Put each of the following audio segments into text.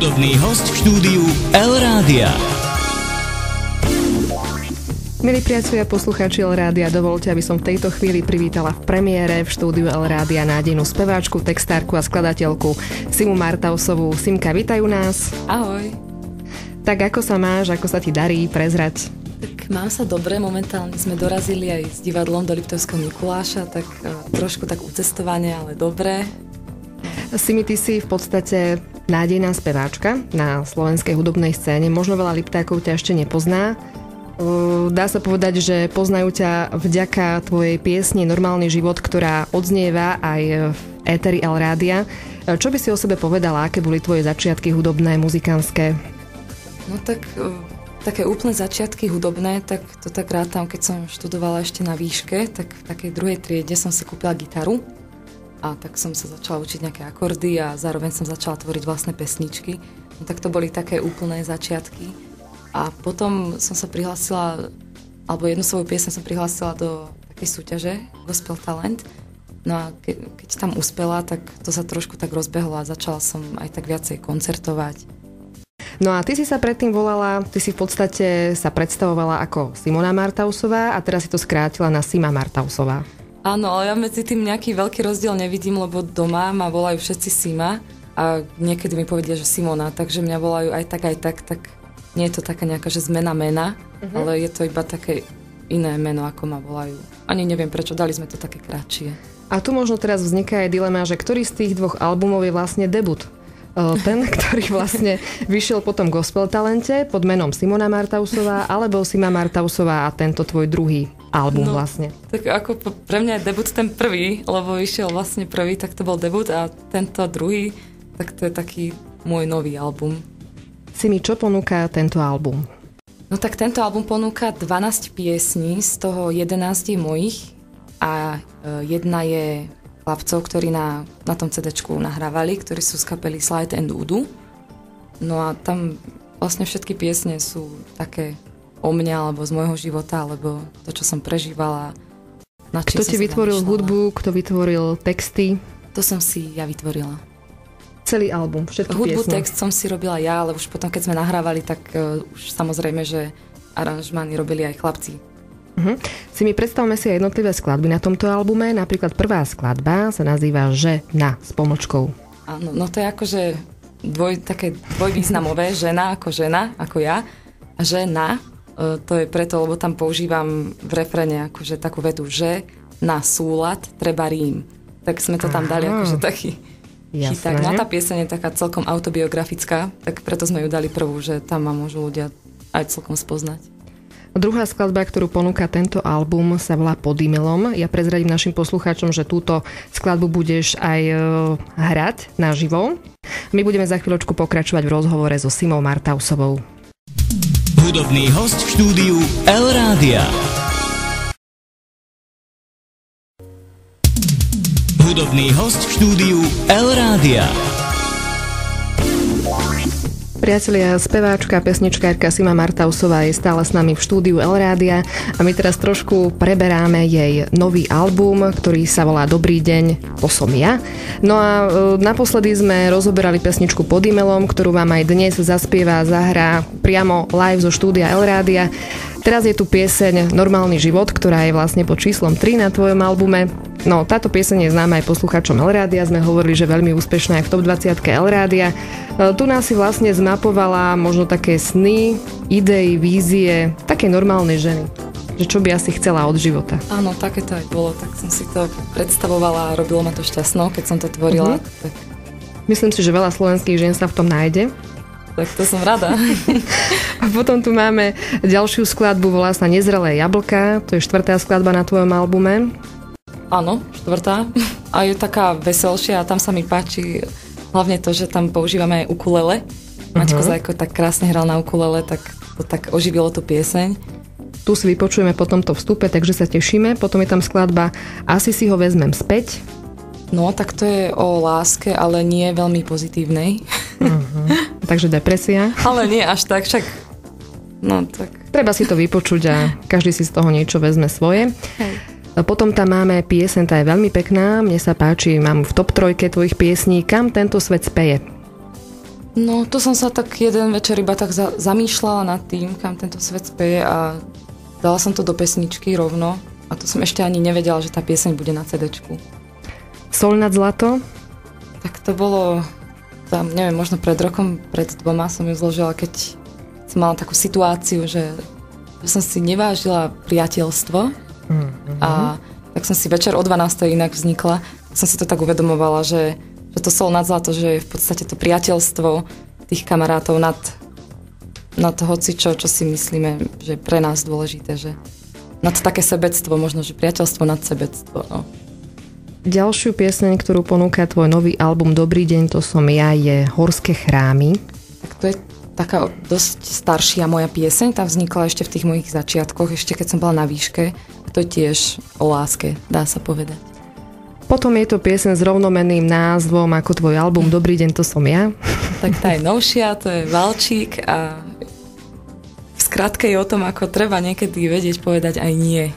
Hudobný hosť v štúdiu L-Rádia. Milí priatelia, poslucháči L-Rádia, dovoľte, aby som v tejto chvíli privítala v premiére v štúdiu L-Rádia nádejnú speváčku, textárku a skladateľku Simu Martausovú. Simka, vítajú nás. Ahoj. Tak ako sa máš, ako sa ti darí, prezrať? Tak mám sa dobre, momentálne sme dorazili aj s divadlom do Liptovského Mikuláša, tak trošku tak ucestovanie, ale dobre. Simi, ty si v podstate nádejná speváčka na slovenskej hudobnej scéne. Možno veľa Liptákov ťa ešte nepozná. Dá sa povedať, že poznajú ťa vďaka tvojej piesni Normálny život, ktorá odznieva aj v éteri L-Rádia. Čo by si o sebe povedala? Aké boli tvoje začiatky hudobné, muzikánske? No tak také úplne začiatky hudobné, tak to tak rátam, keď som študovala ešte na výške, tak v takej druhej triede som si kúpila gitaru a tak som sa začala učiť nejaké akordy a zároveň som začala tvoriť vlastné pesničky. No tak to boli také úplné začiatky. A potom som sa prihlásila, alebo jednu svoju pieseň som prihlásila do takej súťaže Gospel Talent. No a keď tam uspela, tak to sa trošku tak rozbehlo a začala som aj tak viacej koncertovať. No a ty si sa predtým volala, ty si v podstate sa predstavovala ako Simona Martausová a teraz si to skrátila na Sima Martausová. Áno, ale ja medzi tým nejaký veľký rozdiel nevidím, lebo doma ma volajú všetci Sima a niekedy mi povedia, že Simona, takže mňa volajú aj tak, tak nie je to taká nejaká, že zmena mena, ale je to iba také iné meno, ako ma volajú. Ani neviem prečo, dali sme to také kratšie. A tu možno teraz vzniká aj dilema, že ktorý z tých dvoch albumov je vlastne debut? Ten, ktorý vlastne vyšiel potom v Gospel Talente pod menom Simona Martausová, alebo Sima Martausová a tento tvoj druhý album vlastne. Tak ako pre mňa je debut ten prvý, lebo vyšiel vlastne prvý, tak to bol debut a tento druhý, tak to je taký môj nový album. Simi, čo ponúka tento album? No tak tento album ponúka 12 piesní, z toho 11 je mojich a jedna je chlapcov, ktorí na tom CD-čku nahrávali, ktorí sú z kapely Slide and Udu. No a tam vlastne všetky piesne sú také o mňa, alebo z môjho života, alebo to, čo som prežívala. Kto ti vytvoril hudbu, kto vytvoril texty? To som si ja vytvorila. Celý album, všetky hudbu, piesne? Text som si robila ja, ale už potom, keď sme nahrávali, tak už samozrejme, že aranžmány robili aj chlapci. Si mi predstavme si aj jednotlivé skladby na tomto albume. Napríklad prvá skladba sa nazýva Že na s pomočkou. Áno, no to je akože také dvojvýznamové, žena, ako ja. A žena, to je preto, lebo tam používam v refréne akože takú vetu, že na súlad treba rím. Tak sme to tam dali akože taký chyták. No a tá pieseň je taká celkom autobiografická, tak preto sme ju dali prvú, že tam ma môžu ľudia aj celkom spoznať. Druhá skladba, ktorú ponúka tento album, sa volá Pod e-mailom. Ja prezradím našim poslucháčom, že túto skladbu budeš aj hrať naživo. My budeme za chvíľočku pokračovať v rozhovore so Simou Martausovou. Hudobný hosť v štúdiu L-Rádia. Hudobný hosť v štúdiu L-Rádia. Priatelia, speváčka, pesničkárka Sima Martausová je stále s nami v štúdiu L-Rádia a my teraz trošku preberáme jej nový album, ktorý sa volá Dobrý deň, to som ja. No a naposledy sme rozoberali pesničku Pod e-mailom, ktorú vám aj dnes zaspieva a zahrá priamo live zo štúdia L-Rádia. Teraz je tu pieseň Normálny život, ktorá je vlastne pod číslom 3 na tvojom albume. No, táto pieseň je známa aj poslucháčom L-Rádia. Sme hovorili, že veľmi úspešná je v top 20 L-Rádia. Tu nás si vlastne zmapovala možno také sny, idei, vízie také normálnej ženy. Že čo by asi chcela od života. Áno, také to aj bolo. Tak som si to predstavovala a robilo ma to šťastnou, keď som to tvorila. Tak... Myslím si, že veľa slovenských žien sa v tom nájde. Tak to som rada. A potom tu máme ďalšiu skladbu, volá sa Nezrelé jablka. To je 4. skladba na tvojom albume. Áno, 4. A je taká veselšia a tam sa mi páči hlavne to, že tam používame aj ukulele. Maťko Zajko tak krásne hral na ukulele, tak to tak oživilo tú pieseň. Tu si vypočujeme po tomto vstupe, takže sa tešíme. Potom je tam skladba Asi si ho vezmem späť. No, tak to je o láske, ale nie veľmi pozitívnej. Takže depresia. Ale nie až tak, však... No, tak... Treba si to vypočuť a každý si z toho niečo vezme svoje. Hej. Potom tam máme pieseň, tá je veľmi pekná, mne sa páči, mám v top 3 tvojich piesní Kam tento svet speje. No, to som sa tak jeden večer iba tak zamýšľala nad tým, kam tento svet speje a dala som to do pesničky rovno a to som ešte ani nevedela, že tá pieseň bude na CD-čku. Sol nad zlato? Tak to bolo, tam, neviem, možno pred rokom, pred 2 som ju zložila, keď som mala takú situáciu, že som si nevážila priateľstvo a tak som si večer o 12. inak vznikla, tak som si to tak uvedomovala, že to sol nad zlato, že je v podstate to priateľstvo tých kamarátov nad hocičo, čo si myslíme, že je pre nás dôležité, že nad také sebectvo, možno, že priateľstvo nad sebectvo. No. Ďalšiu pieseň, ktorú ponúka tvoj nový album Dobrý deň, to som ja, je Horské chrámy. Tak to je taká dosť staršia moja pieseň, tá vznikla ešte v tých mojich začiatkoch, ešte keď som bola na výške. A to je tiež o láske, dá sa povedať. Potom je to pieseň s rovnomenným názvom ako tvoj album Dobrý deň, to som ja. Tak tá je novšia, to je Valčík a v skratke je o tom, ako treba niekedy vedieť povedať aj nie.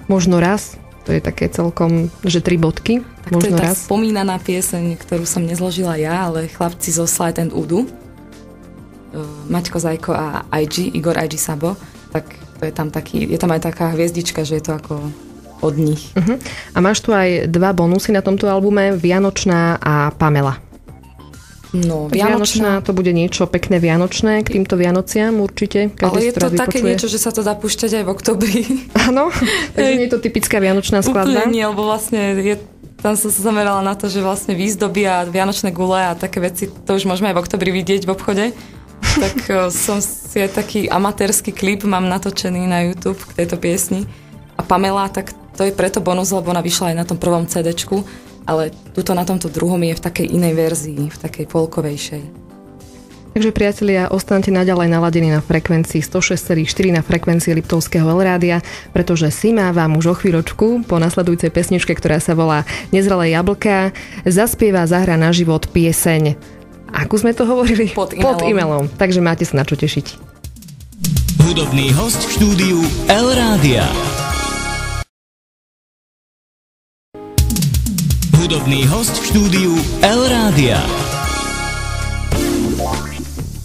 Možno raz, to je také celkom, že 3 bodky. Tak možno to je tá raz. spomínaná pieseň, ktorú som nezložila ja, ale chlapci zo Slide and Udu, Maťko Zajko a Igor IG Sabo, tak to je tam je tam aj taká hviezdička, že je to ako od nich. A máš tu aj 2 bonusy na tomto albume, Vianočná a Pamela. No, Vianočná to bude niečo pekné vianočné k týmto Vianociam určite. Ale je to také niečo, že sa to dá púšťať aj v oktobri. Áno, takže nie je to typická vianočná skladba. Úplne nie, lebo vlastne tam som sa zamerala na to, že vlastne výzdoby a vianočné gule a také veci, to už môžeme aj v oktobri vidieť v obchode. Tak som si aj taký amatérsky klip mám natočený na YouTube k tejto piesni. A Pamela, tak to je preto bonus, lebo ona vyšla aj na tom prvom CD-čku, ale tuto na tomto druhom je v takej inej verzii, v takej folkovejšej. Takže priatelia, ostaňte naďalej naladení na frekvencii 106,4 na frekvencii Liptovského Elrádia, pretože Sima vám už o chvíľočku po nasledujúcej pesničke, ktorá sa volá Nezrelé jablká, zaspieva, zahra na život pieseň. Ako sme to hovorili? Pod e-mailom. Takže máte sa na čo tešiť. Hudobný host v štúdiu Elrádia. Hudobný host v štúdiu Elrádia.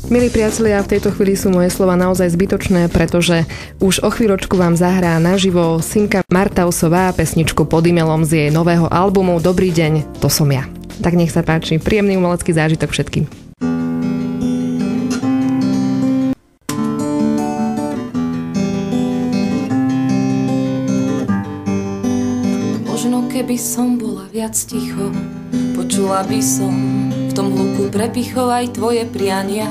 Milí priatelia, v tejto chvíli sú moje slova naozaj zbytočné, pretože už o chvíľočku vám zahrá naživo Simka Martausová pesničku Pod e-mailom z jej nového albumu Dobrý deň, to som ja. Tak nech sa páči, príjemný umelecký zážitok všetkým. Možno keby som bola viac ticho, počula by som v tom hluku prepichov aj tvoje priania.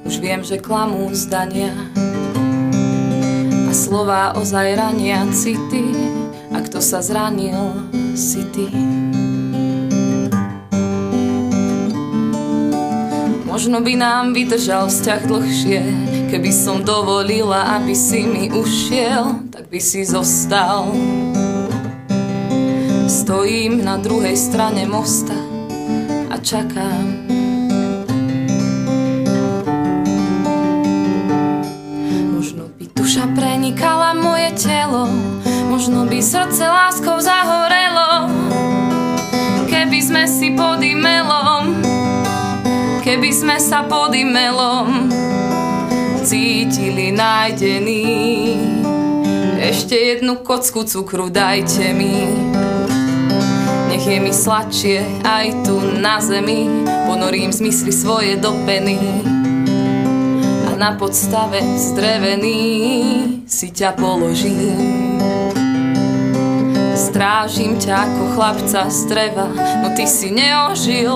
Už viem, že klamú zdania a slová ozaj rania city, a kto sa zranil, si ty. Možno by nám vydržal vzťah dlhšie, keby som dovolila, aby si mi ušiel, tak by si zostal. Stojím na druhej strane mosta a čakám. Možno by duša prenikala moje telo, možno by srdce láskou zahorelo, keby sme si pod e-mailom, keby sme sa pod e-mailom cítili nájdení. Ešte jednu kocku cukru dajte mi, nech je mi sladšie aj tu na zemi. Ponorím zmysly svoje do peny a na podstave zdrevený si ťa položím. Strážim ťa ako chlapca z dreva, no ty si neožil,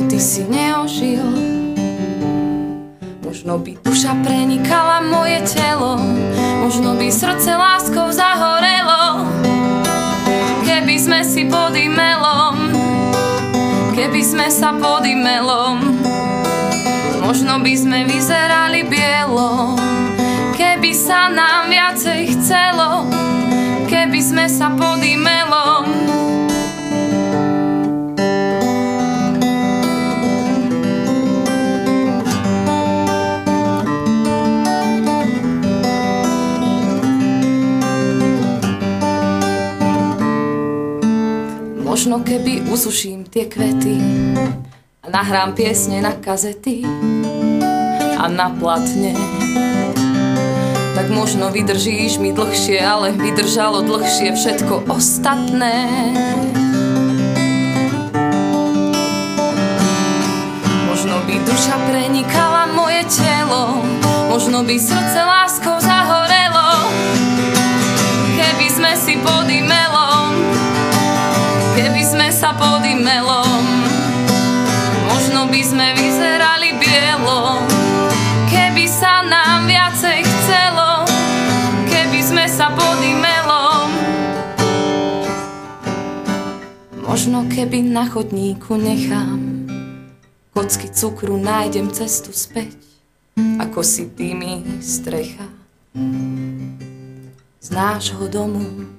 ty si neožil. Možno by duša prenikala moje telo, možno by srdce láskou zahorelo, keby sme si pod e-mailom, keby sme sa pod e-mailom, možno by sme vyzerali bielo, keby sa nám viacej chcelo, keby sme sa pod e-mailom. Možno keby usuším tie kvety a a nahrám piesne na kazety a na platne. Tak možno vydržíš mi dlhšie, ale vydržalo dlhšie všetko ostatné. Možno by duša prenikala moje telo, možno by srdce láskou zahorelo, keby sme si pod imelom, keby sme sa pod imelom. Možno by sme vyzerali bielo, keby sa nám viacej chcelo, keby sme sa pod imelom. Možno keby na chodníku nechám kocky cukru, nájdem cestu späť, ako si dymí strecha z nášho domu.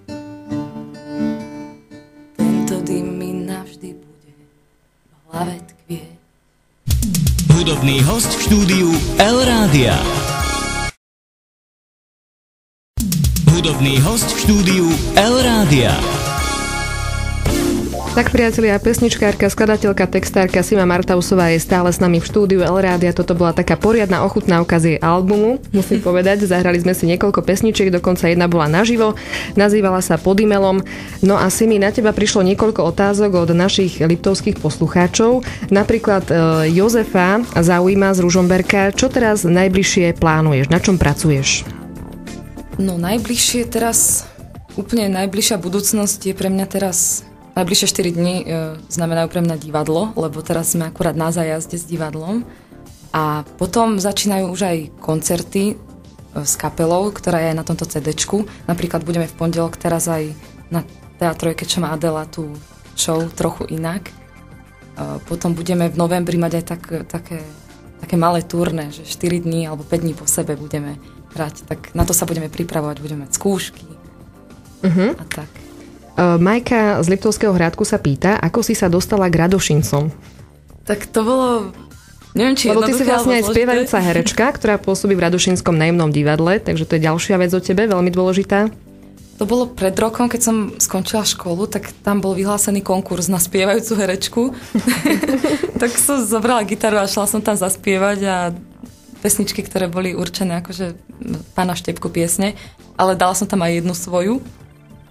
Tento dym mi navždy bude v hlave tkvieť. Hudobný host v štúdiu Elrádia. Hudobný host v štúdiu Elrádia. Tak priatelia, pesničkárka, skladateľka, textárka Sima Martausová je stále s nami v štúdiu Elrádia. Toto bola taká poriadna ochutnávka z jej albumu, musím povedať. Zahrali sme si niekoľko pesničiek, dokonca jedna bola naživo. Nazývala sa Pod imelom. No a Simi, na teba prišlo niekoľko otázok od našich liptovských poslucháčov. Napríklad Jozefa zaujíma z Ružomberka, čo teraz najbližšie plánuješ, na čom pracuješ? No najbližšie teraz, úplne najbližšia budúcnosť je pre mňa teraz. Najbližšie 4 dni znamenajú pre mňa divadlo, lebo teraz sme akurát na zájazde s divadlom. A potom začínajú už aj koncerty s kapelou, ktorá je na tomto CD-čku. Napríklad budeme v pondelok teraz aj na Teatrojke, čo má Adela, tú show trochu inak. Potom budeme v novembri mať aj také malé turné, že 4 dní alebo 5 dní po sebe budeme hrať. Tak na to sa budeme pripravovať, budeme mať skúšky a tak. Majka z Liptovského Hrádku sa pýta, ako si sa dostala k Radošincom? Tak to bolo, neviem, či lebo ty si vlastne aj spievajúca herečka, ktorá pôsobí v Radošinskom najemnom divadle, takže to je ďalšia vec o tebe, veľmi dôležitá. To bolo pred rokom, keď som skončila školu, tak tam bol vyhlásený konkurs na spievajúcu herečku. Tak som zobrala gitaru a šla som tam zaspievať a pesničky, ktoré boli určené akože Pána Štepku piesne, ale dala som tam aj jednu svoju.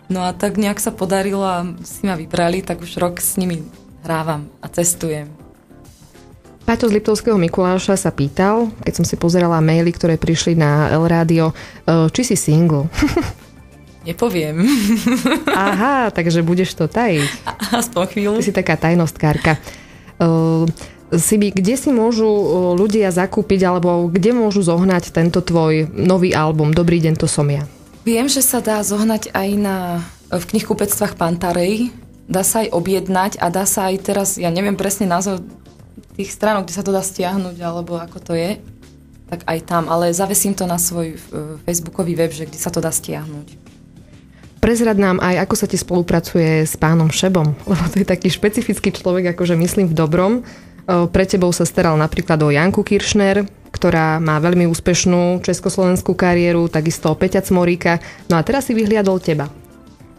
No a tak nejak sa podarilo a si ma vybrali, tak už rok s nimi hrávam a cestujem. Paťo z Liptovského Mikuláša sa pýtal, keď som si pozerala maily, ktoré prišli na Elrádio, či si single. Nepoviem. Aha, takže budeš to tajiť. Aspoň chvíľu. Ty si taká tajnostkárka. Sibi, kde si môžu ľudia zakúpiť alebo kde môžu zohnať tento tvoj nový album Dobrý deň, to som ja? Viem, že sa dá zohnať aj v knihkupectvách Pantarej, dá sa aj objednať a dá sa aj teraz, ja neviem presne názov tých stránok, kde sa to dá stiahnuť, alebo ako to je, tak aj tam, ale zavesím to na svoj facebookový web, že kde sa to dá stiahnuť. Prezrad nám aj, ako sa ti spolupracuje s pánom Šebom, lebo to je taký špecifický človek, akože myslím v dobrom. Pre tebou sa staral napríklad o Janku Kiršner, ktorá má veľmi úspešnú československú kariéru, takisto o Peťa Cmoríka. No a teraz si vyhliadol teba.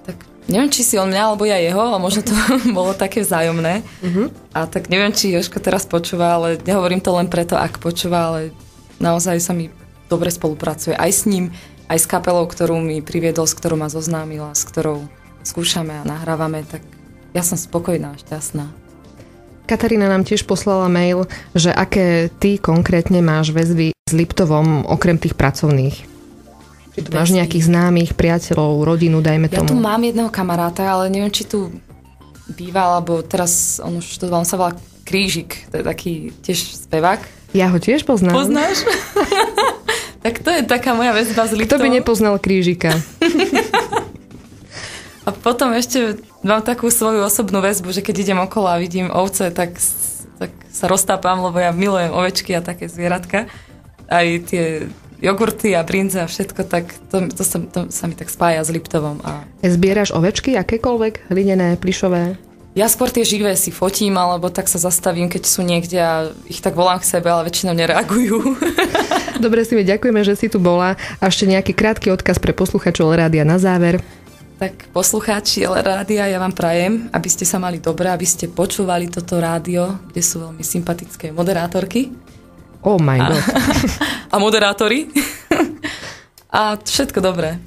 Tak neviem, či si on mňa, alebo ja jeho, a možno to bolo také vzájomné. A tak neviem, či Jožko teraz počúva, ale nehovorím to len preto, ak počúva, ale naozaj sa mi dobre spolupracuje aj s ním, aj s kapelou, ktorú mi priviedol, s ktorou ma zoznámil a s ktorou skúšame a nahrávame, tak ja som spokojná a šťastná. Katarína nám tiež poslala mail, že aké ty konkrétne máš väzby s Liptovom, okrem tých pracovných. Či tu máš nejakých známych, priateľov, rodinu, dajme tomu. Ja tu mám jedného kamaráta, ale neviem, či tu býva, alebo teraz on už študoval, on sa volá Krížik, to je taký tiež spevák. Ja ho tiež poznám. Poznáš? Tak to je taká moja väzba s Liptovom. Kto by nepoznal Krížika? A potom ešte mám takú svoju osobnú väzbu, že keď idem okolo a vidím ovce, tak sa roztápam, lebo ja milujem ovečky a také zvieratka. Aj tie jogurty a brinze a všetko, tak to sa mi tak spája s Liptovom. Zbieraš ovečky akékoľvek? Hlinené, plyšové? Ja skôr tie živé si fotím, alebo tak sa zastavím, keď sú niekde a ich tak volám k sebe, ale väčšinou nereagujú. Dobre, si mi ďakujeme, že si tu bola. A ešte nejaký krátky odkaz pre posluchačov Rádia na záver. Tak poslucháči rádia, ja vám prajem, aby ste sa mali dobre, aby ste počúvali toto rádio, kde sú veľmi sympatické moderátorky. Oh my god. A moderátori. A všetko dobré.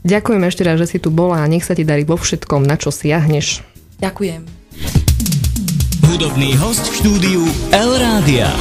Ďakujem ešte raz, že si tu bola a nech sa ti darí vo všetkom, na čo siahneš. Ďakujem. Hudobný host v štúdiu El Rádia.